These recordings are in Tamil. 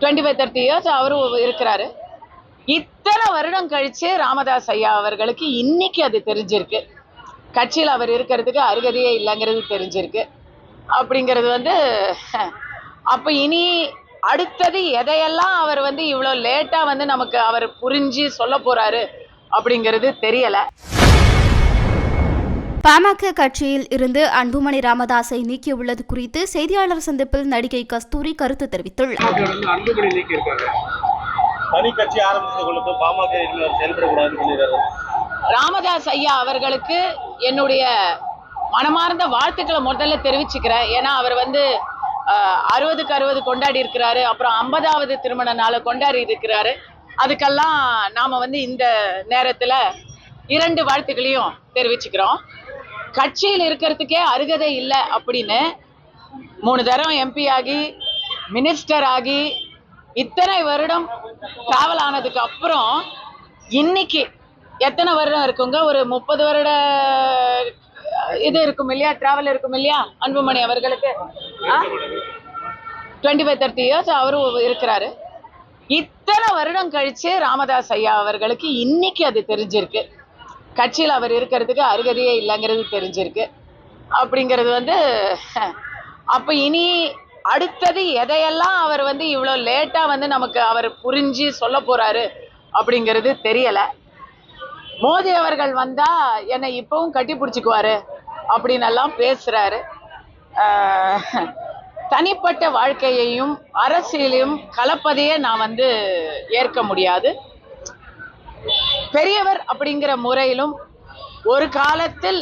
25-30 இயர்ஸ் அவரு இருக்கிறாரு. இத்தனை வருடம் கழிச்சு ராமதாஸ் ஐயா அவர்களுக்கு இன்னைக்கு அது தெரிஞ்சிருக்கு. கட்சியில் அவர் இருக்கிறதுக்கு அருகதையே இல்லைங்கிறது தெரிஞ்சிருக்கு. அப்படிங்கிறது அப்ப இனி அடுத்தது எதையெல்லாம் அவர் இவ்வளோ லேட்டா நமக்கு அவர் புரிஞ்சு சொல்ல போறாரு அப்படிங்கிறது தெரியல. பாமக கட்சியில் இருந்து அன்புமணி ராமதாஸை நீக்கியுள்ளது குறித்து செய்தியாளர் சந்திப்பில் நடிகை கஸ்தூரி கருத்து தெரிவித்துள்ளார். ராமதாஸ் ஐயா அவர்களுக்கு என்னுடைய மனமார்ந்த வாழ்த்துக்களை முதல்ல தெரிவிச்சுக்கிறேன். ஏன்னா அவர் 60க்கு 60 கொண்டாடி இருக்கிறாரு, அப்புறம் 50வது திருமண நாளை கொண்டாடி இருக்கிறாரு. அதுக்கெல்லாம் நாம இந்த நேரத்துல 2 வாழ்த்துக்களையும் தெரிவிச்சுக்கிறோம். கட்சியில் இருக்கிறதுக்கே அருகதை இல்லை அப்படின்னு 3 தரம் எம்பி ஆகி மினிஸ்டர் ஆகி இத்தனை வருடம் டிராவல் ஆனதுக்கு அப்புறம் இன்னைக்கு எத்தனை வருடம் இருக்குங்க, ஒரு 30 வருட இது இருக்கும் இல்லையா, டிராவல் இருக்கும் இல்லையா அன்புமணி அவர்களுக்கு. 25-30 இயர்ஸ் அவரு இருக்கிறாரு. இத்தனை வருடம் கழிச்சு ராமதாஸ் ஐயா அவர்களுக்கு இன்னைக்கு அது தெரிஞ்சிருக்கு. கட்சியில் அவர் இருக்கிறதுக்கு அருகதையே இல்லைங்கிறது தெரிஞ்சிருக்கு. அப்படிங்கிறது அப்ப இனி அடுத்தது எதையெல்லாம் அவர் இவ்வளோ லேட்டா நமக்கு அவர் புரிஞ்சு சொல்ல போறாரு அப்படிங்கிறது தெரியல. மோடி அவர்கள் வந்தா என்னை இப்பவும் கட்டி பிடிச்சிக்குவாரு அப்படின்னு எல்லாம் பேசுறாரு. தனிப்பட்ட வாழ்க்கையையும் அரசியலையும் கலப்பதையே நான் ஏற்க முடியாது. பெரியவர் அப்படிங்கிற முறையிலும் ஒரு காலத்தில்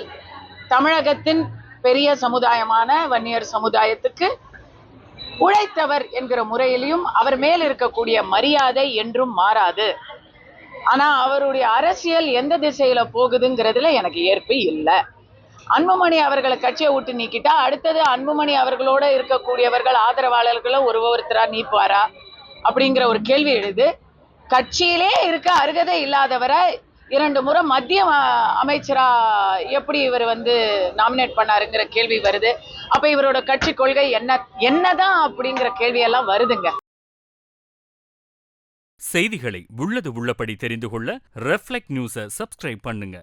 தமிழகத்தின் பெரிய சமுதாயமான வன்னியர் சமுதாயத்துக்கு உழைத்தவர் என்கிற முறையிலும் அவர் மேல் இருக்கக்கூடிய மரியாதை என்றும் மாறாது. ஆனா அவருடைய அரசியல் எந்த திசையில போகுதுங்கிறதுல எனக்கு ஏற்பு இல்லை. அன்புமணி அவர்களை கட்சியை விட்டு நீக்கிட்டா அடுத்தது அன்புமணி அவர்களோட இருக்கக்கூடியவர்கள் ஆதரவாளர்களை ஒருத்தரா நீப்பாரா அப்படிங்கிற ஒரு கேள்வி எழுது. கட்சியிலே இருக்க அருகதை இல்லாதவரை 2 முறை மத்திய அமைச்சரா எப்படி இவர் நாமினேட் பண்ணாருங்கிற கேள்வி வருது. அப்ப இவரோட கட்சி கொள்கை என்னதான் அப்படிங்கிற கேள்வியெல்லாம் வருதுங்க. செய்திகளை உள்ளது உள்ளபடி தெரிந்து கொள்ள ரெஃப்ளெக்ட் நியூஸை சப்ஸ்கிரைப் பண்ணுங்க.